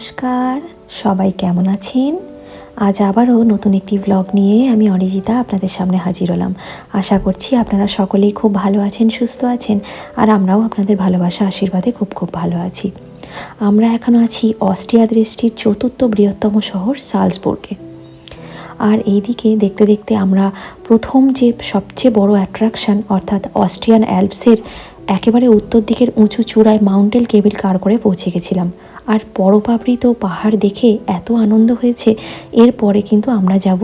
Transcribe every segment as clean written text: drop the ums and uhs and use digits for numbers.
নমস্কার, সবাই কেমন আছেন? আজ আবারও নতুন একটি ব্লগ নিয়ে আমি অরিজিতা আপনাদের সামনে হাজির হলাম। আশা করছি আপনারা সকলেই খুব ভালো আছেন, সুস্থ আছেন, আর আমরাও আপনাদের ভালোবাসা আশীর্বাদে খুব ভালো আছি। আমরা এখন আছি অস্ট্রিয়া দেশটির চতুর্থ বৃহত্তম শহর সালজবুর্গে। আর এইদিকে দেখতে দেখতে আমরা প্রথম যে সবচেয়ে বড় অ্যাট্রাকশান অর্থাৎ অস্ট্রিয়ান অ্যালপসের একেবারে উত্তর দিকের উঁচু চূড়ায় মাউন্টেন কেবল কার করে পৌঁছে গেছিলাম। আর পরপাবৃত পাহাড় দেখে এত আনন্দ হয়েছে। এরপরে কিন্তু আমরা যাব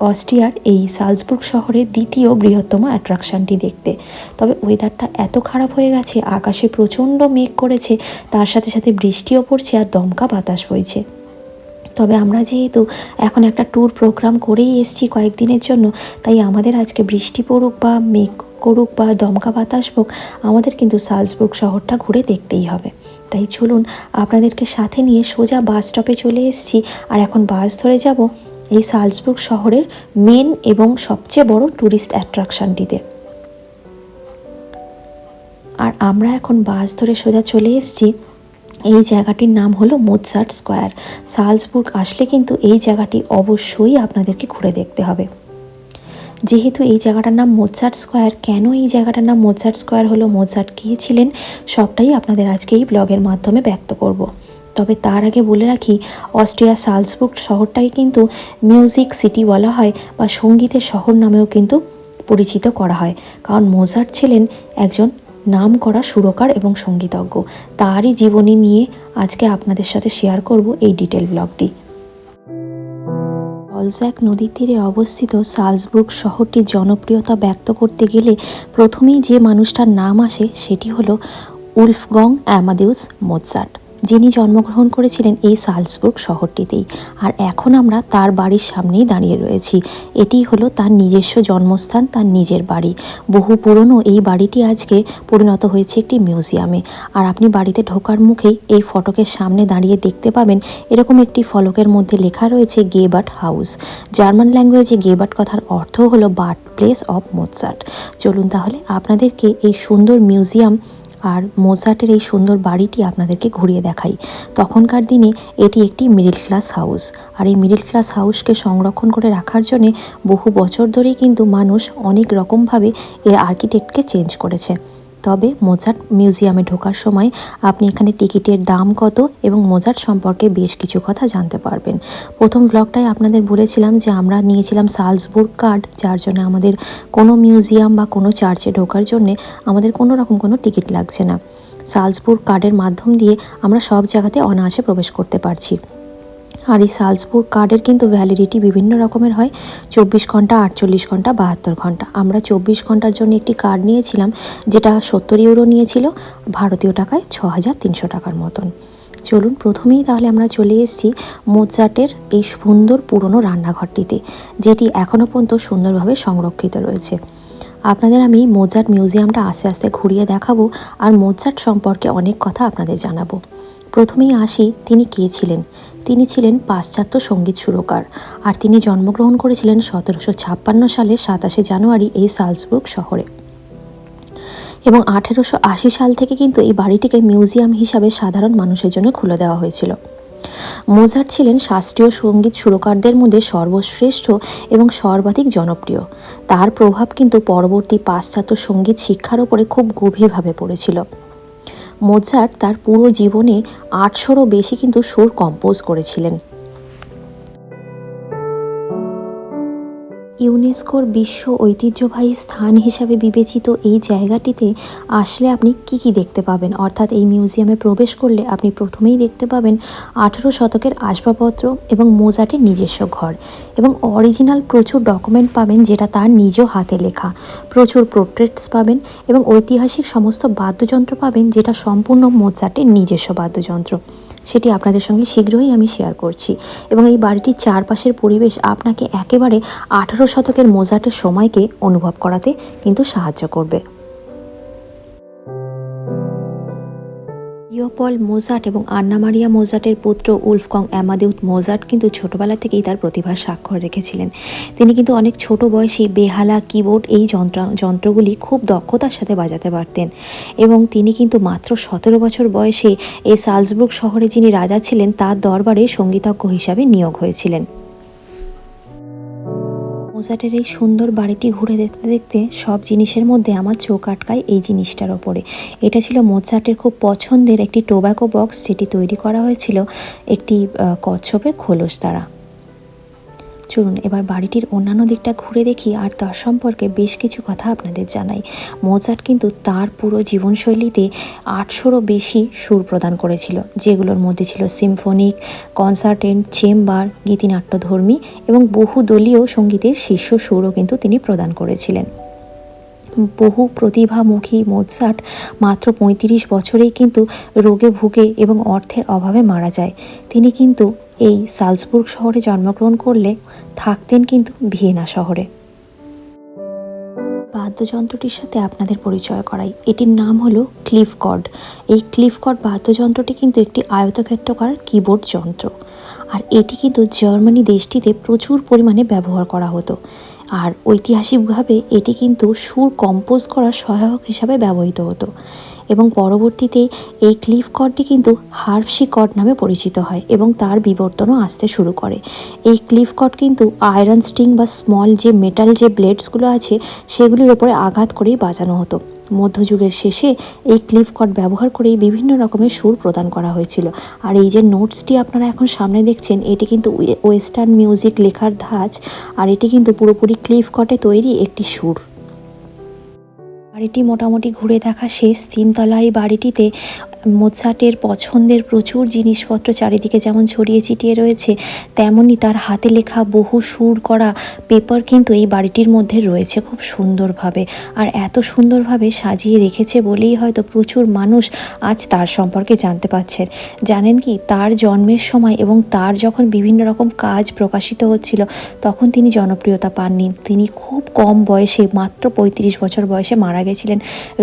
অস্ট্রিয়ার এই সালজবুর্গ শহরের দ্বিতীয় বৃহত্তম অ্যাট্রাকশানটি দেখতে। তবে ওয়েদারটা এত খারাপ হয়ে গেছে, আকাশে প্রচণ্ড মেঘ করেছে, তার সাথে সাথে বৃষ্টিও পড়ছে আর দমকা বাতাস বইছে। তবে আমরা যেহেতু এখন একটা ট্যুর প্রোগ্রাম করেই এসেছি কয়েকদিনের জন্য, তাই আমাদের আজকে বৃষ্টি পড়ুক বা মেঘ করুক বা দমকা বাতাস হোক, আমাদের কিন্তু সালজবুর্গ শহরটা ঘুরে দেখতেই হবে। তাই চলুন আপনাদেরকে সাথে নিয়ে সোজা বাস স্টপে চলে এসেছি। আর এখন বাস ধরে যাব এই সালজবুর্গ শহরের মেন এবং সবচেয়ে বড় ট্যুরিস্ট অ্যাট্রাকশানটিতে। আর আমরা এখন বাস ধরে সোজা চলে এসেছি। এই জায়গাটির নাম হলো মোৎসার্ট স্কোয়ার। সালজবুর্গ আসলে কিন্তু এই জায়গাটি অবশ্যই আপনাদেরকে ঘুরে দেখতে হবে। যেহেতু এই জায়গাটার নাম মোৎসার্ট স্কোয়ার, কেন এই জায়গাটার নাম মোৎসার্ট স্কোয়ার হলো, মোৎসার্ট কে ছিলেন, সবটাই আপনাদের আজকে এই ব্লগের মাধ্যমে ব্যক্ত করব। তবে তার আগে বলে রাখি, অস্ট্রিয়া সালজবুর্গ শহরটাকে কিন্তু মিউজিক সিটি বলা হয় বা সঙ্গীতের শহর নামেও কিন্তু পরিচিত করা হয়, কারণ মোজার্ট ছিলেন একজন নাম করা সুরকার এবং সঙ্গীতজ্ঞ। তারই জীবনী নিয়ে আজকে আপনাদের সাথে শেয়ার করব এই ডিটেল ব্লগটি। অলজ্যাক নদীর তীরে অবস্থিত সালজবুর্গ শহরটির জনপ্রিয়তা ব্যক্ত করতে গেলে প্রথমেই যে মানুষটার নাম আসে সেটি হলো উলফগং অ্যামাদেউস মোৎসার্ট, যিনি জন্মগ্রহণ করেছিলেন এই সালজবুর্গ শহরটিতেই। আর এখন আমরা তার বাড়ির সামনেই দাঁড়িয়ে রয়েছি। এটি হলো তার নিজস্ব জন্মস্থান, তার নিজের বাড়ি। বহু পুরনো এই বাড়িটি আজকে পরিণত হয়েছে একটি মিউজিয়ামে। আর আপনি বাড়িতে ঢোকার মুখেই এই ফটকের সামনে দাঁড়িয়ে দেখতে পাবেন এরকম একটি ফলকের মধ্যে লেখা রয়েছে গেবার্ট হাউস। জার্মান ল্যাঙ্গুয়েজে গেবার্ট কথার অর্থ হলো বার্থ প্লেস অফ মোৎসার্ট। চলুন তাহলে আপনাদেরকে এই সুন্দর মিউজিয়াম আর মোৎসার্টের এই সুন্দর বাড়িটি আপনাদেরকে ঘুরিয়ে দেখাই। তখনকার দিনে এটি একটি মিডল ক্লাস হাউস, আর এই মিডল ক্লাস হাউসকে সংরক্ষণ করে রাখার জন্যে বহু বছর ধরেই কিন্তু মানুষ অনেক রকমভাবে এর আর্কিটেক্টকে চেঞ্জ করেছে। তবে মোৎসার্ট মিউজিয়ামে ঢোকার সময় আপনি এখানে টিকিটের দাম কত এবং মোৎসার্ট সম্পর্কে বেশ কিছু কথা জানতে পারবেন। প্রথম ব্লগটায় আপনাদের বলেছিলাম যে আমরা নিয়েছিলাম সালজবুর্গ কার্ড, যার জন্য আমাদের কোনো মিউজিয়াম বা কোনো চার্চে ঢোকার জন্যে আমাদের কোনো রকম কোনো টিকিট লাগছে না। সালজবুর্গ কার্ডের মাধ্যম দিয়ে আমরা সব জায়গাতে অনায়াসে প্রবেশ করতে পারছি। আর এই সালজবুর্গ কার্ডের কিন্তু ভ্যালিডিটি বিভিন্ন রকমের হয়, 24 ঘন্টা, 48 ঘন্টা, 72 ঘন্টা। আমরা 24 ঘন্টার জন্য একটি কার্ড নিয়েছিলাম, যেটা 70 ইউরো নিয়েছিল, ভারতীয় টাকায় 6300 টাকার মতন। চলুন প্রথমেই তাহলে আমরা চলে এসেছি মোৎসার্টের এই সুন্দর পুরনো রান্নাঘরটিতে, যেটি এখনও পর্যন্ত সুন্দরভাবে সংরক্ষিত রয়েছে। আপনাদের আমি মোৎসার্ট মিউজিয়ামটা আস্তে আস্তে ঘুরিয়ে দেখাবো আর মোৎসার্ট সম্পর্কে অনেক কথা আপনাদের জানাবো। প্রথমেই আসি, তিনি কে ছিলেন। তিনি ছিলেন পাশ্চাত্য সঙ্গীত সুরকার, আর তিনি জন্মগ্রহণ করেছিলেন 1756 সালের 27শে জানুয়ারি এই সালজবুর্গ শহরে। এবং 1880 সাল থেকে কিন্তু এই বাড়িটিকে মিউজিয়াম হিসাবে সাধারণ মানুষের জন্য খুলে দেওয়া হয়েছিল। মোৎসার্ট ছিলেন শাস্ত্রীয় সঙ্গীত সুরকারদের মধ্যে সর্বশ্রেষ্ঠ এবং সর্বাধিক জনপ্রিয়। তার প্রভাব কিন্তু পরবর্তী পাশ্চাত্য সঙ্গীত শিক্ষার ওপরে খুব গভীরভাবে পড়েছিল। মোৎসার্ট তার পুরো জীবনে 800রও বেশি কিন্তু সুর কম্পোজ করেছিলেন। ইউনেস্কোর বিশ্ব ঐতিহ্যবাহী স্থান হিসাবে বিবেচিত এই জায়গাটিতে আসলে আপনি কি দেখতে পাবেন, অর্থাৎ এই মিউজিয়ামে প্রবেশ করলে আপনি প্রথমেই দেখতে পাবেন 18 শতকের আসবাবপত্র এবং মোৎসার্টের নিজস্ব ঘর, এবং অরিজিনাল প্রচুর ডকুমেন্ট পাবেন যেটা তার নিজ হাতে লেখা, প্রচুর পোর্ট্রেটস পাবেন এবং ঐতিহাসিক সমস্ত বাদ্যযন্ত্র পাবেন যেটা সম্পূর্ণ মোৎসার্টের নিজস্ব বাদ্যযন্ত্র। সেটি আপনাদের সঙ্গে শীঘ্রই আমি শেয়ার করছি। এবং এই বাড়িটির চারপাশের পরিবেশ আপনাকে একেবারে 18 শতকের মোৎসার্টের সময়কে অনুভব করাতে কিন্তু সাহায্য করবে। লিওপল মোজার্ট এবং আন্না মারিয়া মোজার্টের পুত্র উলফগং অ্যামাদেউস মোজার্ট কিন্তু ছোটবেলা থেকেই তার প্রতিভার স্বাক্ষর রেখেছিলেন। তিনি কিন্তু অনেক ছোট বয়সেই বেহালা, কিবোর্ড এই যন্ত্রগুলি খুব দক্ষতার সাথে বাজাতে পারতেন এবং তিনি কিন্তু মাত্র 17 বছর বয়সে এই সালজবুর্গ শহরে যিনি রাজা ছিলেন তার দরবারে সঙ্গীতজ্ঞ হিসাবে নিয়োগ হয়েছিলেন। মোজার্টের এই সুন্দর বাড়িটি ঘুরে দেখতে দেখতে সব জিনিসের মধ্যে আমার চোখ আটকায় এই জিনিসটার ওপরে। এটা ছিল মোজার্টের খুব পছন্দের একটি টোব্যাকো বক্স, যেটি তৈরি করা হয়েছিল একটি কচ্ছপের খোলস দ্বারা। চলুন এবার বাড়িটির অন্যান্য দিকটা ঘুরে দেখি আর তার সম্পর্কে বেশ কিছু কথা আপনাদের জানাই। মোজার্ট কিন্তু তার পুরো জীবনশৈলীতে 800রও বেশি সুর প্রদান করেছিল, যেগুলোর মধ্যে ছিল সিম্ফনিক, কনসার্টেন্ট, চেম্বার, গীতিনাট্যধর্মী এবং বহুদলীয় সঙ্গীতের শীর্ষ সুরও কিন্তু তিনি প্রদান করেছিলেন। বহু প্রতিভামুখী মোৎসার্ট মাত্র 35 বছরেই কিন্তু রোগে ভুগে এবং অর্থের অভাবে মারা যায়। তিনি কিন্তু এই সালজবুর্গ শহরে জন্মগ্রহণ করলে থাকতেন কিন্তু ভিয়েনা শহরে। বাদ্যযন্ত্রটির সাথে আপনাদের পরিচয় করাই, এটির নাম হলো ক্লিফকর্ড। এই ক্লিফকর্ড বাদ্যযন্ত্রটি কিন্তু একটি আয়তক্ষেত্রাকার কিবোর্ড যন্ত্র, আর এটি কিন্তু জার্মানি দেশটিতে প্রচুর পরিমাণে ব্যবহার করা হতো। আর ঐতিহাসিকভাবে এটি কিন্তু সুর কম্পোজ করার সহায়ক হিসাবে ব্যবহৃত হতো এবং পরবর্তীতে এই ক্লিফকর্ডটি কিন্তু হার্পসিকর্ড নামে পরিচিত হয় এবং তার বিবর্তনও আসতে শুরু করে। এই ক্লিফকর্ড কিন্তু আয়রন স্ট্রিং বা স্মল যে মেটাল যে ব্লেডসগুলো আছে সেগুলির ওপরে আঘাত করেই বাজানো হতো। মধ্যযুগের শেষে এই ক্লিফকর্ড ব্যবহার করেই বিভিন্ন রকমের সুর প্রদান করা হয়েছিল। আর এই যে নোটসটি আপনারা এখন সামনে দেখছেন, এটি কিন্তু ওয়েস্টার্ন মিউজিক লেখার ধাঁচ, আর এটি কিন্তু পুরোপুরি ক্লিফকর্ডে তৈরি একটি সুর। বাড়িটি মোটামুটি ঘুরে দেখা শেষ। 3 তলা এই বাড়িটিতে মোৎসার্টের পছন্দের প্রচুর জিনিসপত্র চারিদিকে যেমন ছড়িয়ে ছিটিয়ে রয়েছে, তেমনই তার হাতে লেখা বহু সুর করা পেপার কিন্তু এই বাড়িটির মধ্যে রয়েছে খুব সুন্দরভাবে। আর এত সুন্দরভাবে সাজিয়ে রেখেছে বলেই হয়তো প্রচুর মানুষ আজ তার সম্পর্কে জানতে পারছেন। জানেন কি, তার জন্মের সময় এবং তার যখন বিভিন্ন রকম কাজ প্রকাশিত হচ্ছিল তখন তিনি জনপ্রিয়তা পাননি। তিনি খুব কম বয়সে, মাত্র 35 বছর বয়সে মারা গেছিলেন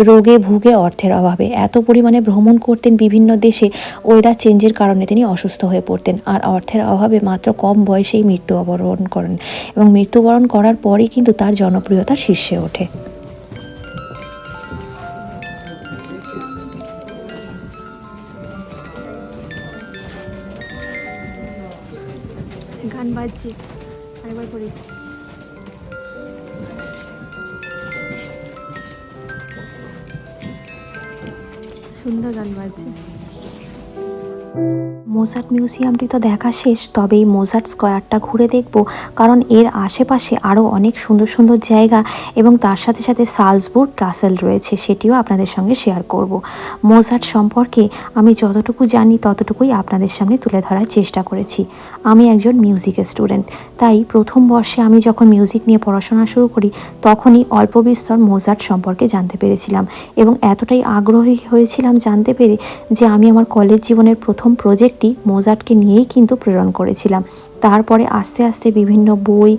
রোগে ভুগে, অর্থের অভাবে। এত পরিমাণে ভ্রমণ করতেন বিভিন্ন দেশে, ওয়েদার চেঞ্জের কারণে তিনি অসুস্থ হয়ে পড়তেন আর অর্থের অভাবে মাত্র কম বয়সেই মৃত্যুবরণ করেন এবং মৃত্যুবরণ করার পরই কিন্তু তার জনপ্রিয়তা শীর্ষে ওঠে। গান বাজছে, আরেকবার করি। সুন্দর গান বাজছে। মোজার্ট মিউজিয়ামটি তো দেখা শেষ, তবে এই মোজার্ট স্কোয়ারটা ঘুরে দেখব, কারণ এর আশেপাশে আরও অনেক সুন্দর সুন্দর জায়গা এবং তার সাথে সাথে সালজবুর্গ ক্যাসেল রয়েছে, সেটিও আপনাদের সঙ্গে শেয়ার করব। মোজার্ট সম্পর্কে আমি যতটুকু জানি ততটুকুই আপনাদের সামনে তুলে ধরার চেষ্টা করেছি। আমি একজন মিউজিকের স্টুডেন্ট, তাই প্রথম বর্ষে আমি যখন মিউজিক নিয়ে পড়াশোনা শুরু করি তখনই অল্প বিস্তর মোজার্ট সম্পর্কে জানতে পেরেছিলাম এবং এতটাই আগ্রহী হয়েছিলাম জানতে পেরে যে আমি আমার কলেজ জীবনের প্রথম প্রজেক্টটি মোজার্টকে নিয়েই কিন্তু প্রেরণ করেছিলাম। তারপরে আস্তে আস্তে বিভিন্ন বই,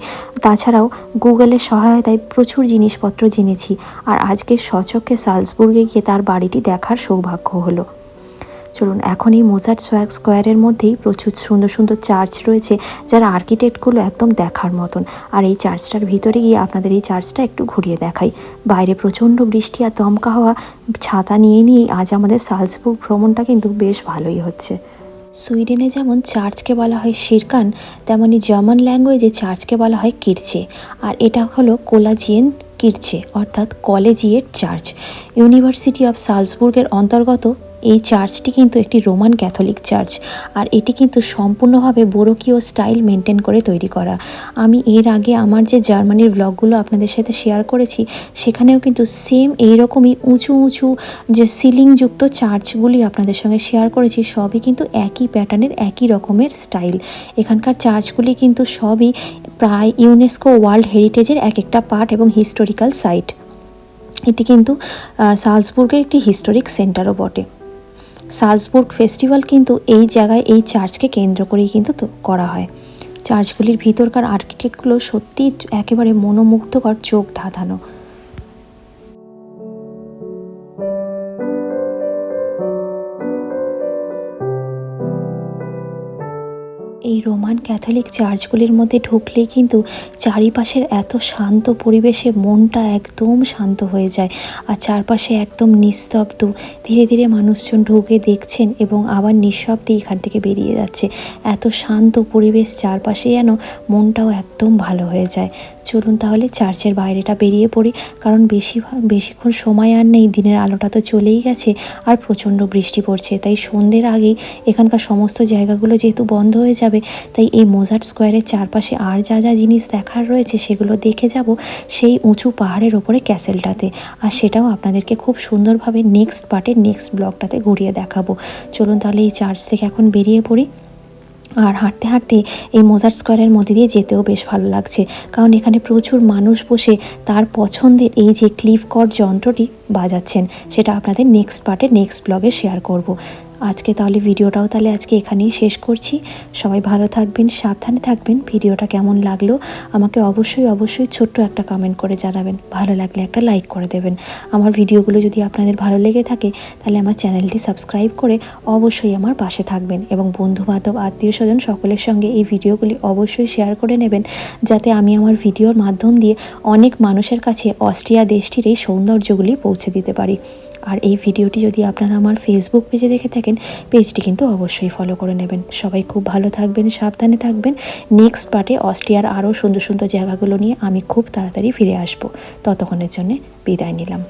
তাছাড়াও গুগলের সহায়তায় প্রচুর জিনিসপত্র জেনেছি আর আজকে স্বচক্ষে সালজবুর্গে গিয়ে তার বাড়িটি দেখার সৌভাগ্য হলো। চলুন, এখন এই মোজার্ট স্কোয়ারের মধ্যেই প্রচুর সুন্দর সুন্দর চার্চ রয়েছে, যার আর্কিটেক্টগুলো একদম দেখার মতন। আর এই চার্চটার ভিতরে গিয়ে আপনাদের এই চার্চটা একটু ঘুরিয়ে দেখাই। বাইরে প্রচণ্ড বৃষ্টি আর দমকা হাওয়া, ছাতা নিয়েই আজ আমাদের সালজবুর্গ ভ্রমণটা কিন্তু বেশ ভালোই হচ্ছে। সুইডেনে যেমন চার্চকে বলা হয় শিরকান, তেমনি জার্মান ল্যাঙ্গুয়েজে চার্চকে বলা হয় কির্চে, আর এটা হলো কোলাজিয়েন কির্চে অর্থাৎ কলেজিয়েট চার্চ। ইউনিভার্সিটি অফ সালজবুর্গের অন্তর্গত এই চার্চটি কিন্তু একটি রোমান ক্যাথলিক চার্চ, আর এটি কিন্তু সম্পূর্ণভাবে বরকীয় স্টাইল মেনটেন করে তৈরি করা। আমি এর আগে আমার যে জার্মানির ব্লগগুলো আপনাদের সাথে শেয়ার করেছি সেখানেও কিন্তু সেম এইরকমই উঁচু উঁচু যে সিলিংযুক্ত চার্চগুলি আপনাদের সঙ্গে শেয়ার করেছি, সবই কিন্তু একই প্যাটার্নের, একই রকমের স্টাইল। এখানকার চার্চগুলি কিন্তু সবই প্রায় ইউনেস্কো ওয়ার্ল্ড হেরিটেজের এক একটা পার্ট এবং হিস্টোরিক্যাল সাইট। এটি কিন্তু সালজবুর্গের একটি হিস্টোরিক সেন্টারও বটে। সালজবুর্গ ফেস্টিভ্যাল কিন্তু এই জায়গায় এই চার্চকে কেন্দ্র করেই কিন্তু করা হয়। চার্চগুলির ভিতরকার আর্কিটেক্টগুলো সত্যিই একেবারে মনোমুগ্ধকর, চোখ ধাঁধানো। ক্যাথলিক চার্চগুলির মধ্যে ঢুকলেই কিন্তু চারিপাশের এত শান্ত পরিবেশে মনটা একদম শান্ত হয়ে যায়। আর চারপাশে একদম নিস্তব্ধ, ধীরে ধীরে মানুষজন ঢুকে দেখছেন এবং আবার নিঃশব্দে এখান থেকে বেরিয়ে যাচ্ছে। এত শান্ত পরিবেশ চারপাশে, যেন মনটাও একদম ভালো হয়ে যায়। চলুন তাহলে চার্চের বাইরেটা বেরিয়ে পড়ি, কারণ বেশিক্ষণ সময় আর নেই, দিনের আলোটা তো চলেই গেছে আর প্রচণ্ড বৃষ্টি পড়ছে। তাই সন্ধ্যের আগেই এখানকার সমস্ত জায়গাগুলো যেহেতু বন্ধ হয়ে যাবে, তাই এই মোজার্ট স্কোয়ারের চারপাশে আর যা যা জিনিস দেখার রয়েছে সেগুলো দেখে যাব সেই উঁচু পাহাড়ের ওপরে ক্যাসেলটাতে। আর সেটাও আপনাদেরকে খুব সুন্দরভাবে নেক্সট পার্টে, নেক্সট ব্লগটাতে ঘুরিয়ে দেখাবো। চলুন তাহলে এই চার্চ থেকে এখন বেরিয়ে পড়ি। আর হাঁটতে হাঁটতে এই মোজার্ট স্কোয়ারের মধ্যে দিয়ে যেতেও বেশ ভালো লাগছে, কারণ এখানে প্রচুর মানুষ বসে তার পছন্দের এই যে ক্লিফ কর্ড যন্ত্রটি বাজাচ্ছেন, সেটা আপনাদের নেক্সট পার্টে, নেক্সট ব্লগে শেয়ার করব। আজকে তাহলে ভিডিওটাও আজকে এখানেই শেষ করছি। সবাই ভালো থাকবেন, সাবধানে থাকবেন। ভিডিওটা কেমন লাগলো আমাকে অবশ্যই ছোট্ট একটা কমেন্ট করে জানাবেন। ভালো লাগলে একটা লাইক করে দেবেন। আমার ভিডিওগুলো যদি আপনাদের ভালো লেগে থাকে তাহলে আমার চ্যানেলটি সাবস্ক্রাইব করে অবশ্যই আমার পাশে থাকবেন, এবং বন্ধুবান্ধব, আত্মীয় স্বজন সকলের সঙ্গে এই ভিডিওগুলি অবশ্যই শেয়ার করে নেবেন, যাতে আমি আমার ভিডিওর মাধ্যম দিয়ে অনেক মানুষের কাছে অস্ট্রিয়া দেশটির এই সৌন্দর্যগুলি পৌঁছে দিতে পারি। আর এই ভিডিওটি যদি আপনারা আমার ফেসবুক পেজে দেখে থাকেন, পেজটি কিন্তু অবশ্যই ফলো করে নেবেন। সবাই খুব ভালো থাকবেন, সাবধানে থাকবেন। নেক্সট পার্টে অস্ট্রিয়ার আরও সুন্দর সুন্দর জায়গাগুলো নিয়ে আমি খুব তাড়াতাড়ি ফিরে আসব। ততক্ষণের জন্য বিদায় নিলাম।